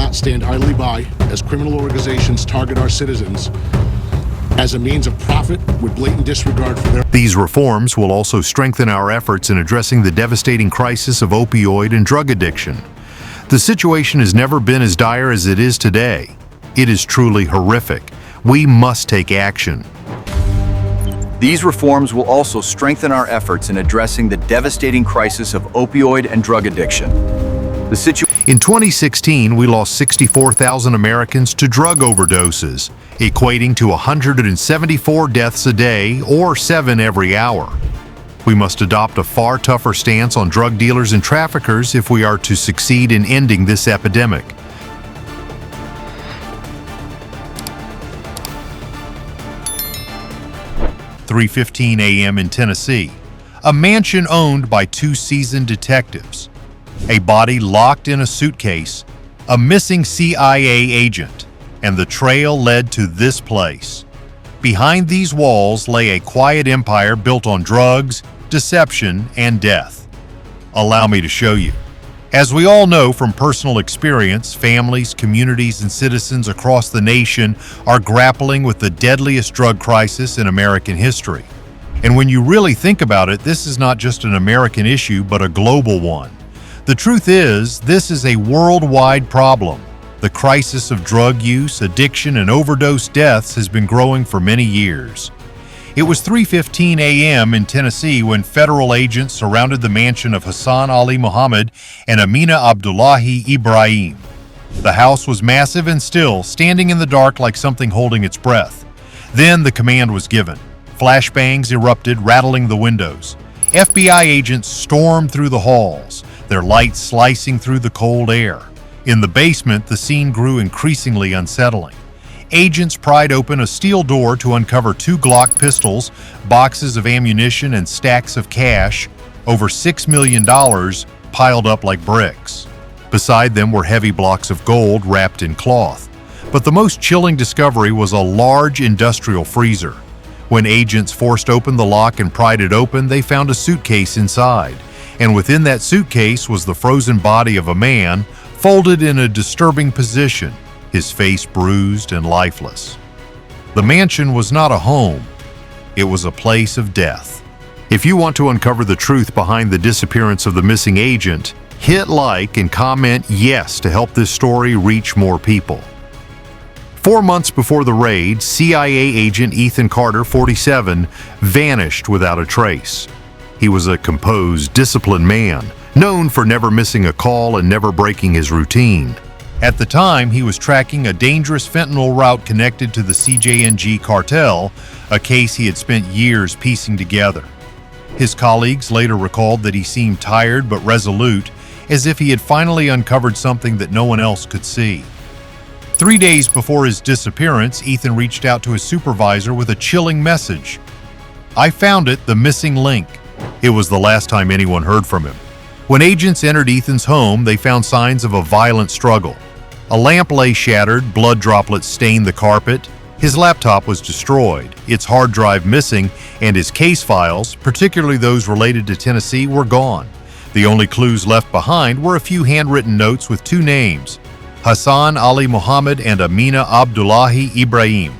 not stand idly by as criminal organizations target our citizens as a means of profit with blatant disregard for their... These reforms will also strengthen our efforts in addressing the devastating crisis of opioid and drug addiction. The situation has never been as dire as it is today. It is truly horrific. We must take action. These reforms will also strengthen our efforts in addressing the devastating crisis of opioid and drug addiction. In 2016, we lost 64,000 Americans to drug overdoses, equating to 174 deaths a day, or 7 every hour. We must adopt a far tougher stance on drug dealers and traffickers if we are to succeed in ending this epidemic. "3:15 a.m. in Tennessee. A mansion owned by 2 seasoned detectives. A body locked in a suitcase, a missing CIA agent, and the trail led to this place. Behind these walls lay a quiet empire built on drugs, deception, and death. Allow me to show you. As we all know from personal experience, families, communities, and citizens across the nation are grappling with the deadliest drug crisis in American history. And when you really think about it, this is not just an American issue, but a global one. The truth is, this is a worldwide problem. The crisis of drug use, addiction, and overdose deaths has been growing for many years. It was 3:15 a.m. in Tennessee when federal agents surrounded the mansion of Hassan Ali Mohammed and Amina Abdullahi Ibrahim. The house was massive and still, standing in the dark like something holding its breath. Then the command was given. Flashbangs erupted, rattling the windows. FBI agents stormed through the halls, their lights slicing through the cold air. In the basement, the scene grew increasingly unsettling. Agents pried open a steel door to uncover 2 Glock pistols, boxes of ammunition, and stacks of cash, over $6 million, piled up like bricks. Beside them were heavy blocks of gold wrapped in cloth. But the most chilling discovery was a large industrial freezer. When agents forced open the lock and pried it open, they found a suitcase inside. And within that suitcase was the frozen body of a man, folded in a disturbing position, his face bruised and lifeless. The mansion was not a home. It was a place of death. If you want to uncover the truth behind the disappearance of the missing agent, hit like and comment yes to help this story reach more people. 4 months before the raid, CIA agent Ethan Carter, 47, vanished without a trace. He was a composed, disciplined man, known for never missing a call and never breaking his routine. At the time, he was tracking a dangerous fentanyl route connected to the CJNG Cartel, a case he had spent years piecing together. His colleagues later recalled that he seemed tired but resolute, as if he had finally uncovered something that no one else could see. 3 days before his disappearance, Ethan reached out to his supervisor with a chilling message. "I found it, the missing link." It was the last time anyone heard from him. When agents entered Ethan's home, they found signs of a violent struggle. A lamp lay shattered, blood droplets stained the carpet. His laptop was destroyed, its hard drive missing, and his case files, particularly those related to Tennessee, were gone. The only clues left behind were a few handwritten notes with 2 names, Hassan Ali Mohammed and Amina Abdullahi Ibrahim.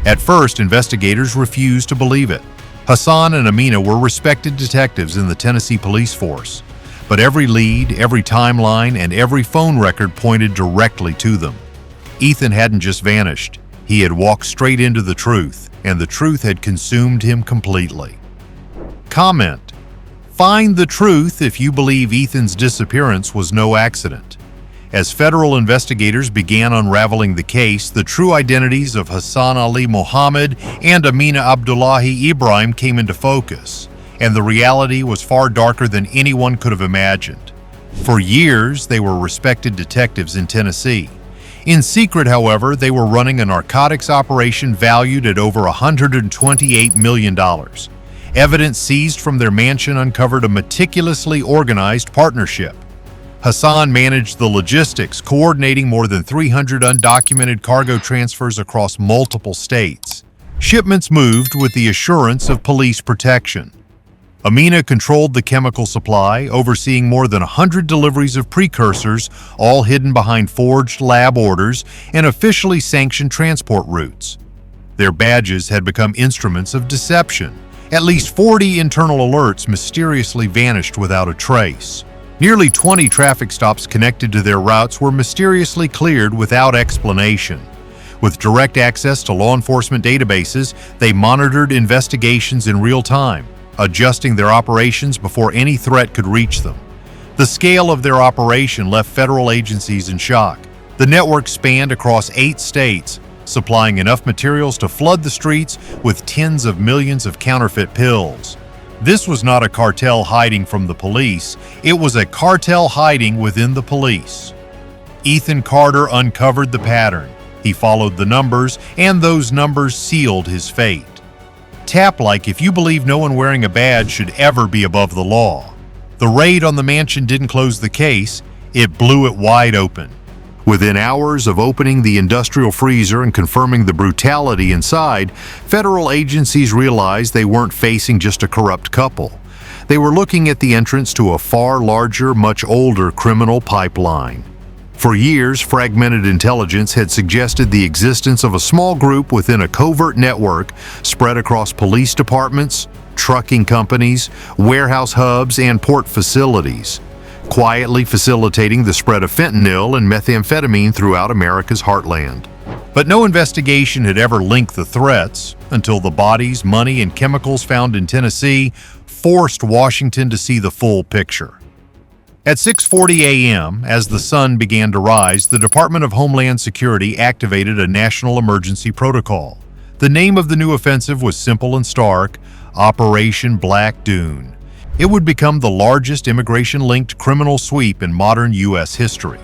At first, investigators refused to believe it. Hassan and Amina were respected detectives in the Tennessee police force. But every lead, every timeline, and every phone record pointed directly to them. Ethan hadn't just vanished. He had walked straight into the truth, and the truth had consumed him completely. Comment: find the truth if you believe Ethan's disappearance was no accident. As federal investigators began unraveling the case, the true identities of Hassan Ali Mohammed and Amina Abdullahi Ibrahim came into focus. And the reality was far darker than anyone could have imagined. For years, they were respected detectives in Tennessee. In secret, however, they were running a narcotics operation valued at over $128 million. Evidence seized from their mansion uncovered a meticulously organized partnership. Hassan managed the logistics, coordinating more than 300 undocumented cargo transfers across multiple states. Shipments moved with the assurance of police protection. Amina controlled the chemical supply, overseeing more than 100 deliveries of precursors, all hidden behind forged lab orders and officially sanctioned transport routes. Their badges had become instruments of deception. At least 40 internal alerts mysteriously vanished without a trace. Nearly 20 traffic stops connected to their routes were mysteriously cleared without explanation. With direct access to law enforcement databases, they monitored investigations in real time, adjusting their operations before any threat could reach them. The scale of their operation left federal agencies in shock. The network spanned across 8 states, supplying enough materials to flood the streets with tens of millions of counterfeit pills. This was not a cartel hiding from the police, it was a cartel hiding within the police. Ethan Carter uncovered the pattern. He followed the numbers, and those numbers sealed his fate. Tap like if you believe no one wearing a badge should ever be above the law. The raid on the mansion didn't close the case, it blew it wide open. Within hours of opening the industrial freezer and confirming the brutality inside, federal agencies realized they weren't facing just a corrupt couple. They were looking at the entrance to a far larger, much older criminal pipeline. For years, fragmented intelligence had suggested the existence of a small group within a covert network spread across police departments, trucking companies, warehouse hubs, and port facilities, quietly facilitating the spread of fentanyl and methamphetamine throughout America's heartland. But no investigation had ever linked the threats until the bodies, money, and chemicals found in Tennessee forced Washington to see the full picture. At 6:40 a.m., as the sun began to rise, the Department of Homeland Security activated a national emergency protocol. The name of the new offensive was simple and stark: Operation Black Dune. It would become the largest immigration-linked criminal sweep in modern U.S. history.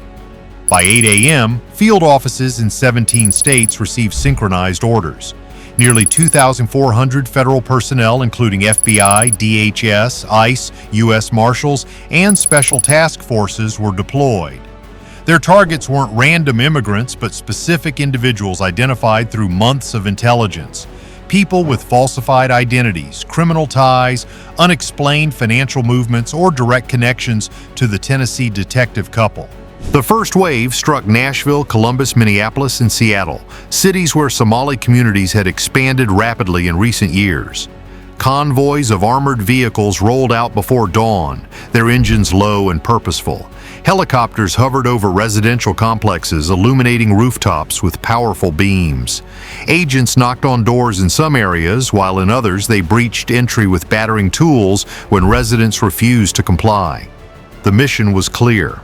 By 8 a.m., field offices in 17 states received synchronized orders. Nearly 2,400 federal personnel, including FBI, DHS, ICE, U.S. Marshals, and Special Task Forces, were deployed. Their targets weren't random immigrants, but specific individuals identified through months of intelligence. People with falsified identities, criminal ties, unexplained financial movements, or direct connections to the Tennessee detective couple. The first wave struck Nashville, Columbus, Minneapolis, and Seattle, cities where Somali communities had expanded rapidly in recent years. Convoys of armored vehicles rolled out before dawn, their engines low and purposeful. Helicopters hovered over residential complexes, illuminating rooftops with powerful beams. Agents knocked on doors in some areas, while in others they breached entry with battering tools when residents refused to comply. The mission was clear.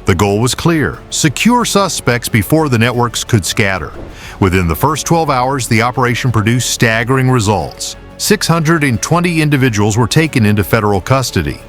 The goal was clear: secure suspects before the networks could scatter. Within the first 12 hours, the operation produced staggering results. 620 individuals were taken into federal custody.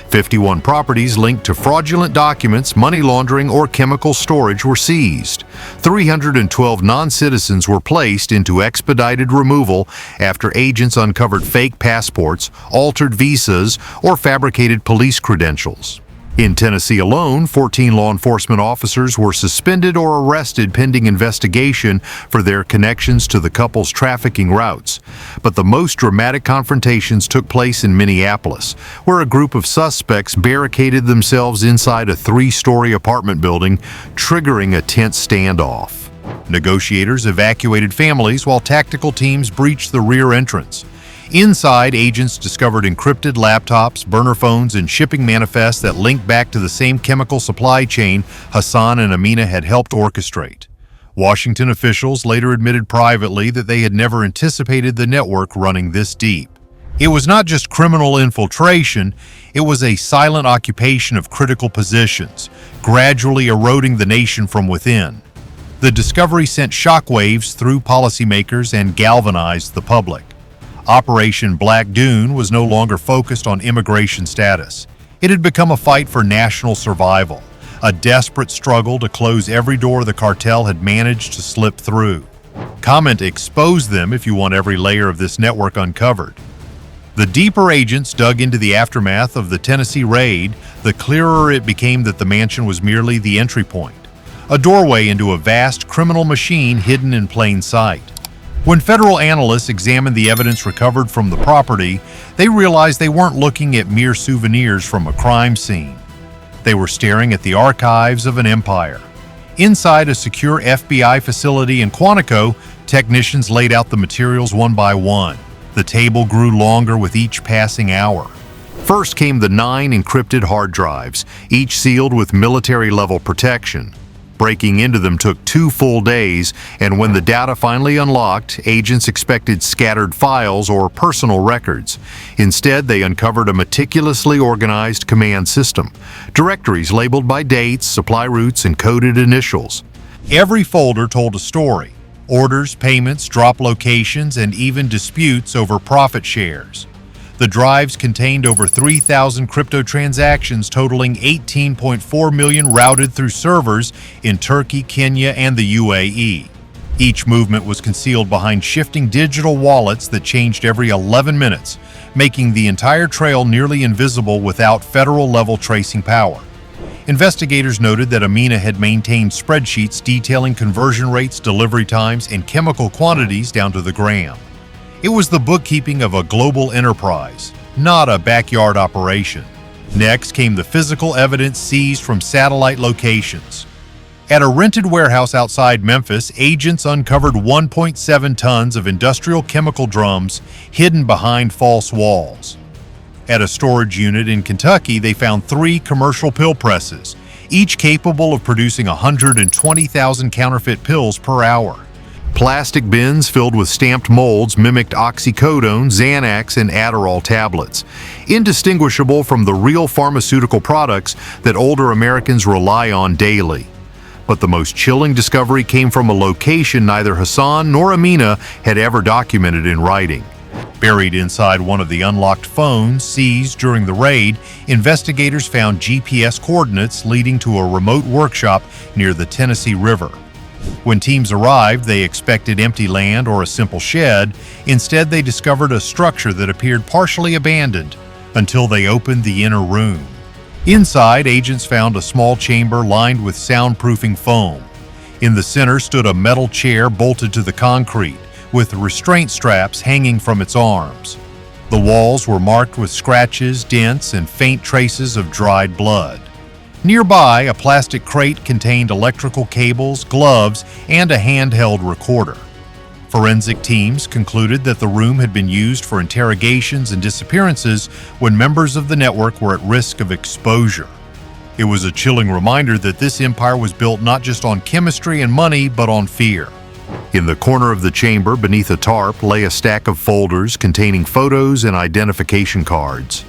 51 properties linked to fraudulent documents, money laundering, or chemical storage were seized. 312 non-citizens were placed into expedited removal after agents uncovered fake passports, altered visas, or fabricated police credentials. In Tennessee alone, 14 law enforcement officers were suspended or arrested pending investigation for their connections to the couple's trafficking routes. But the most dramatic confrontations took place in Minneapolis, where a group of suspects barricaded themselves inside a 3-story apartment building, triggering a tense standoff. Negotiators evacuated families while tactical teams breached the rear entrance. Inside, agents discovered encrypted laptops, burner phones, and shipping manifests that linked back to the same chemical supply chain Hassan and Amina had helped orchestrate. Washington officials later admitted privately that they had never anticipated the network running this deep. It was not just criminal infiltration, it was a silent occupation of critical positions, gradually eroding the nation from within. The discovery sent shockwaves through policymakers and galvanized the public. Operation Black Dune was no longer focused on immigration status. It had become a fight for national survival, a desperate struggle to close every door the cartel had managed to slip through. Comment expose them if you want every layer of this network uncovered. The deeper agents dug into the aftermath of the Tennessee raid, the clearer it became that the mansion was merely the entry point, a doorway into a vast criminal machine hidden in plain sight. When federal analysts examined the evidence recovered from the property, they realized they weren't looking at mere souvenirs from a crime scene. They were staring at the archives of an empire. Inside a secure FBI facility in Quantico, technicians laid out the materials one by one. The table grew longer with each passing hour. First came the 9 encrypted hard drives, each sealed with military-level protection. Breaking into them took 2 full days, and when the data finally unlocked, agents expected scattered files or personal records. Instead, they uncovered a meticulously organized command system, directories labeled by dates, supply routes, and coded initials. Every folder told a story: orders, payments, drop locations, and even disputes over profit shares. The drives contained over 3,000 crypto transactions totaling 18.4 million routed through servers in Turkey, Kenya, and the UAE. Each movement was concealed behind shifting digital wallets that changed every 11 minutes, making the entire trail nearly invisible without federal-level tracing power. Investigators noted that Amina had maintained spreadsheets detailing conversion rates, delivery times, and chemical quantities down to the gram. It was the bookkeeping of a global enterprise, not a backyard operation. Next came the physical evidence seized from satellite locations. At a rented warehouse outside Memphis, agents uncovered 1.7 tons of industrial chemical drums hidden behind false walls. At a storage unit in Kentucky, they found 3 commercial pill presses, each capable of producing 120,000 counterfeit pills per hour. Plastic bins filled with stamped molds mimicked oxycodone, Xanax, and Adderall tablets, indistinguishable from the real pharmaceutical products that older Americans rely on daily. But the most chilling discovery came from a location neither Hassan nor Amina had ever documented in writing. Buried inside one of the unlocked phones seized during the raid, investigators found GPS coordinates leading to a remote workshop near the Tennessee River. When teams arrived, they expected empty land or a simple shed. Instead, they discovered a structure that appeared partially abandoned until they opened the inner room. Inside, agents found a small chamber lined with soundproofing foam. In the center stood a metal chair bolted to the concrete, with restraint straps hanging from its arms. The walls were marked with scratches, dents, and faint traces of dried blood. Nearby, a plastic crate contained electrical cables, gloves, and a handheld recorder. Forensic teams concluded that the room had been used for interrogations and disappearances when members of the network were at risk of exposure. It was a chilling reminder that this empire was built not just on chemistry and money, but on fear. In the corner of the chamber, beneath a tarp, lay a stack of folders containing photos and identification cards.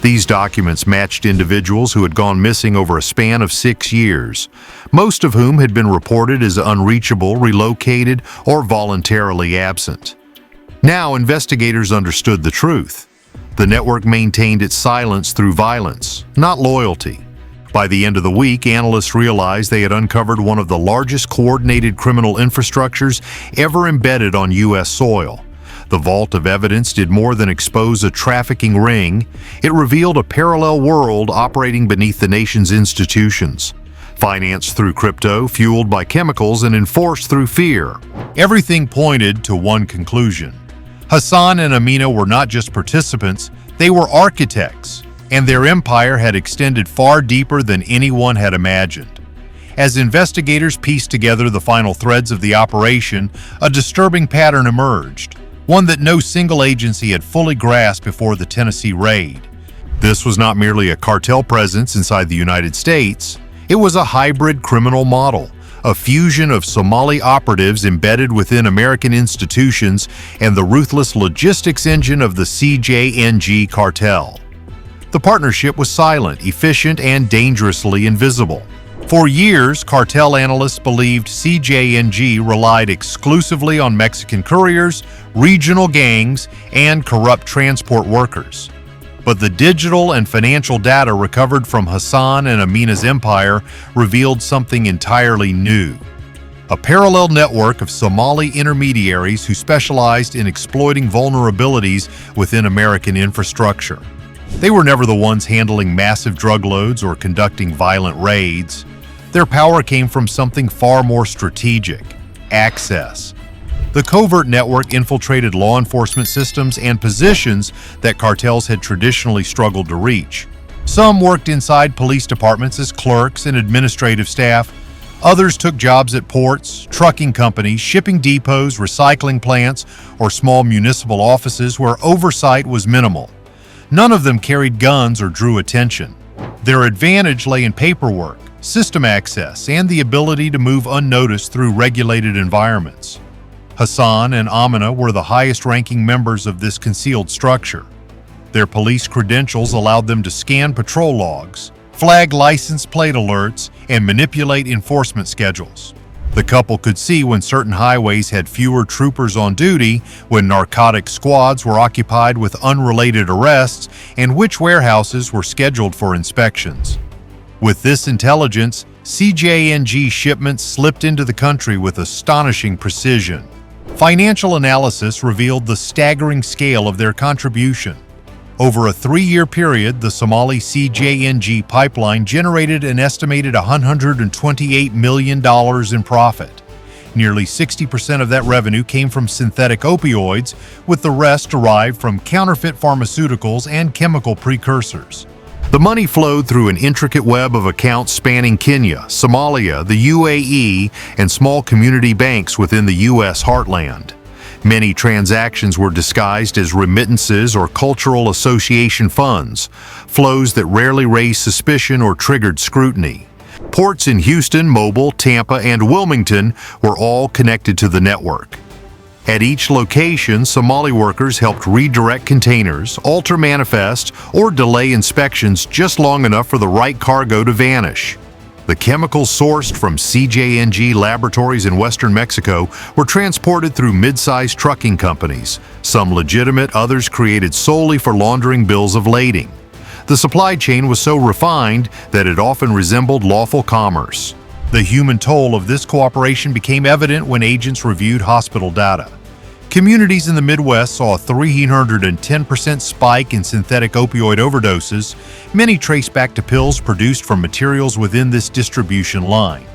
These documents matched individuals who had gone missing over a span of 6 years, most of whom had been reported as unreachable, relocated, or voluntarily absent. Now, investigators understood the truth. The network maintained its silence through violence, not loyalty. By the end of the week, analysts realized they had uncovered one of the largest coordinated criminal infrastructures ever embedded on U.S. soil. The vault of evidence did more than expose a trafficking ring. It revealed a parallel world operating beneath the nation's institutions. Financed through crypto, fueled by chemicals, and enforced through fear. Everything pointed to one conclusion. Hassan and Amina were not just participants, they were architects, and their empire had extended far deeper than anyone had imagined. As investigators pieced together the final threads of the operation, a disturbing pattern emerged. One that no single agency had fully grasped before the Tennessee raid. This was not merely a cartel presence inside the United States. It was a hybrid criminal model, a fusion of Somali operatives embedded within American institutions and the ruthless logistics engine of the CJNG cartel. The partnership was silent, efficient, and dangerously invisible. For years, cartel analysts believed CJNG relied exclusively on Mexican couriers, regional gangs, and corrupt transport workers. But the digital and financial data recovered from Hassan and Amina's empire revealed something entirely new. A parallel network of Somali intermediaries who specialized in exploiting vulnerabilities within American infrastructure. They were never the ones handling massive drug loads or conducting violent raids. Their power came from something far more strategic: access. The covert network infiltrated law enforcement systems and positions that cartels had traditionally struggled to reach. Some worked inside police departments as clerks and administrative staff. Others took jobs at ports, trucking companies, shipping depots, recycling plants, or small municipal offices where oversight was minimal. None of them carried guns or drew attention. Their advantage lay in paperwork, system access, and the ability to move unnoticed through regulated environments. Hassan and Amina were the highest-ranking members of this concealed structure. Their police credentials allowed them to scan patrol logs, flag license plate alerts, and manipulate enforcement schedules. The couple could see when certain highways had fewer troopers on duty, when narcotic squads were occupied with unrelated arrests, and which warehouses were scheduled for inspections. With this intelligence, CJNG shipments slipped into the country with astonishing precision. Financial analysis revealed the staggering scale of their contribution. Over a 3-year period, the Somali CJNG pipeline generated an estimated $128 million in profit. Nearly 60% of that revenue came from synthetic opioids, with the rest derived from counterfeit pharmaceuticals and chemical precursors. The money flowed through an intricate web of accounts spanning Kenya, Somalia, the UAE, and small community banks within the U.S. heartland. Many transactions were disguised as remittances or cultural association funds, flows that rarely raised suspicion or triggered scrutiny. Ports in Houston, Mobile, Tampa, and Wilmington were all connected to the network. At each location, Somali workers helped redirect containers, alter manifest, or delay inspections just long enough for the right cargo to vanish. The chemicals sourced from CJNG laboratories in western Mexico were transported through mid-sized trucking companies, some legitimate, others created solely for laundering bills of lading. The supply chain was so refined that it often resembled lawful commerce. The human toll of this cooperation became evident when agents reviewed hospital data. Communities in the Midwest saw a 310% spike in synthetic opioid overdoses, many traced back to pills produced from materials within this distribution line.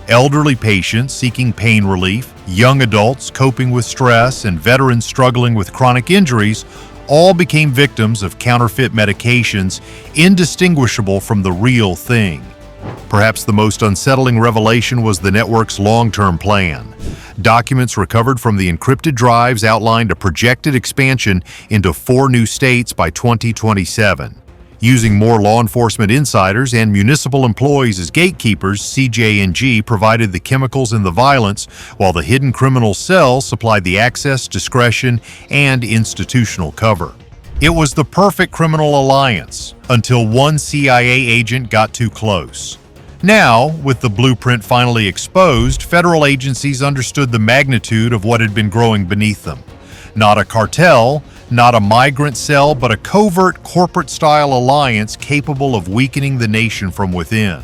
Elderly patients seeking pain relief, young adults coping with stress, and veterans struggling with chronic injuries all became victims of counterfeit medications indistinguishable from the real thing. Perhaps the most unsettling revelation was the network's long-term plan. Documents recovered from the encrypted drives outlined a projected expansion into 4 new states by 2027. Using more law enforcement insiders and municipal employees as gatekeepers, CJNG provided the chemicals and the violence, while the hidden criminal cell supplied the access, discretion, and institutional cover. It was the perfect criminal alliance, until one CIA agent got too close. Now, with the blueprint finally exposed, federal agencies understood the magnitude of what had been growing beneath them. Not a cartel, not a migrant cell, but a covert corporate-style alliance capable of weakening the nation from within.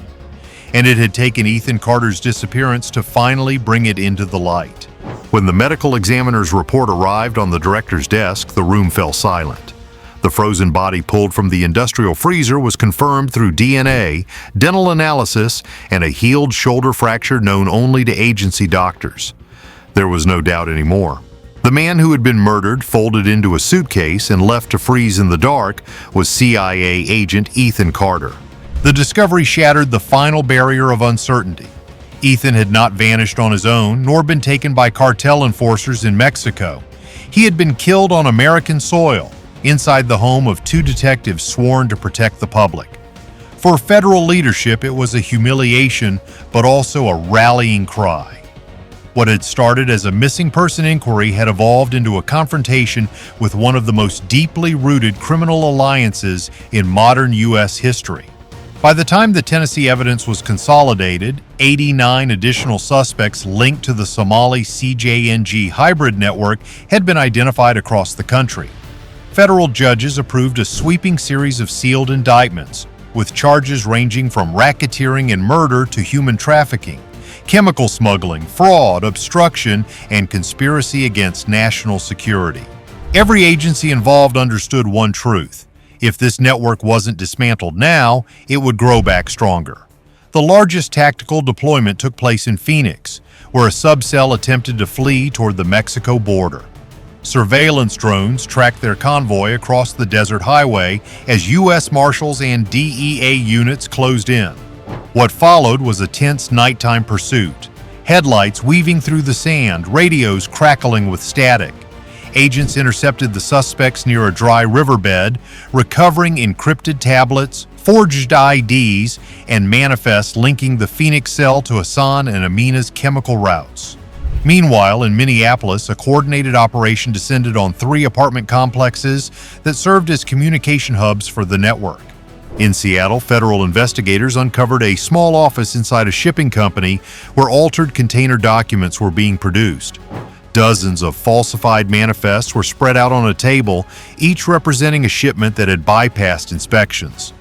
And it had taken Ethan Carter's disappearance to finally bring it into the light. When the medical examiner's report arrived on the director's desk, the room fell silent. The frozen body pulled from the industrial freezer was confirmed through DNA, dental analysis, and a healed shoulder fracture known only to agency doctors. There was no doubt anymore. The man who had been murdered, folded into a suitcase, and left to freeze in the dark was CIA agent Ethan Carter. The discovery shattered the final barrier of uncertainty. Ethan had not vanished on his own, nor been taken by cartel enforcers in Mexico. He had been killed on American soil, inside the home of 2 detectives sworn to protect the public. For federal leadership, it was a humiliation, but also a rallying cry. What had started as a missing person inquiry had evolved into a confrontation with one of the most deeply rooted criminal alliances in modern U.S. history. By the time the Tennessee evidence was consolidated, 89 additional suspects linked to the Somali CJNG hybrid network had been identified across the country. Federal judges approved a sweeping series of sealed indictments, with charges ranging from racketeering and murder to human trafficking, chemical smuggling, fraud, obstruction, and conspiracy against national security. Every agency involved understood one truth: if this network wasn't dismantled now, it would grow back stronger. The largest tactical deployment took place in Phoenix, where a subcell attempted to flee toward the Mexico border. Surveillance drones tracked their convoy across the desert highway as U.S. Marshals and DEA units closed in. What followed was a tense nighttime pursuit. Headlights weaving through the sand, radios crackling with static. Agents intercepted the suspects near a dry riverbed, recovering encrypted tablets, forged IDs, and manifests linking the Phoenix cell to Hassan and Amina's chemical routes. Meanwhile, in Minneapolis, a coordinated operation descended on 3 apartment complexes that served as communication hubs for the network. In Seattle, federal investigators uncovered a small office inside a shipping company where altered container documents were being produced. Dozens of falsified manifests were spread out on a table, each representing a shipment that had bypassed inspections.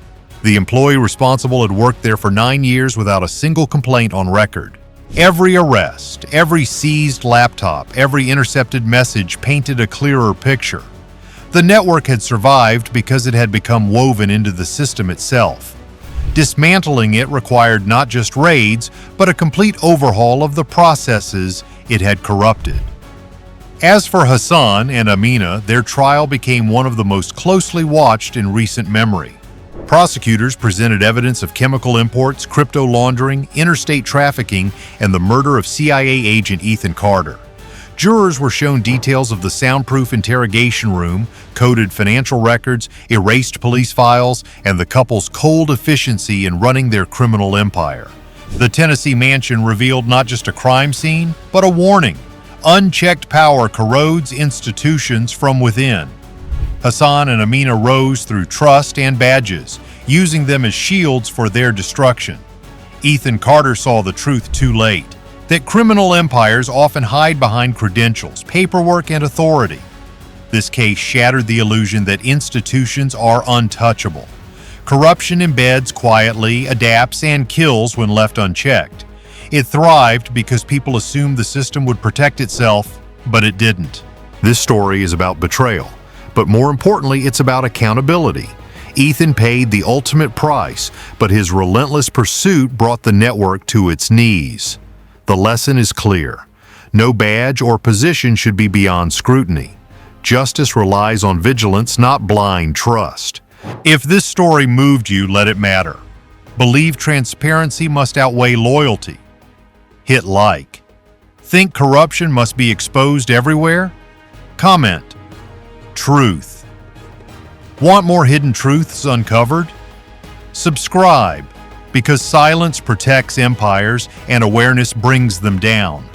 The employee responsible had worked there for 9 years without a single complaint on record. Every arrest, every seized laptop, every intercepted message painted a clearer picture. The network had survived because it had become woven into the system itself. Dismantling it required not just raids, but a complete overhaul of the processes it had corrupted. As for Hassan and Amina, their trial became one of the most closely watched in recent memory. Prosecutors presented evidence of chemical imports, crypto laundering, interstate trafficking, and the murder of CIA agent Ethan Carter. Jurors were shown details of the soundproof interrogation room, coded financial records, erased police files, and the couple's cold efficiency in running their criminal empire. The Tennessee mansion revealed not just a crime scene, but a warning. Unchecked power corrodes institutions from within. Hassan and Amina rose through trust and badges, using them as shields for their destruction. Ethan Carter saw the truth too late, that criminal empires often hide behind credentials, paperwork, and authority. This case shattered the illusion that institutions are untouchable. Corruption embeds quietly, adapts, and kills when left unchecked. It thrived because people assumed the system would protect itself, but it didn't. This story is about betrayal. But more importantly, it's about accountability. Ethan paid the ultimate price, but his relentless pursuit brought the network to its knees. The lesson is clear. No badge or position should be beyond scrutiny. Justice relies on vigilance, not blind trust. If this story moved you, let it matter. Believe transparency must outweigh loyalty. Hit like. Think corruption must be exposed everywhere? Comment. Truth. Want more hidden truths uncovered? Subscribe, because silence protects empires and awareness brings them down.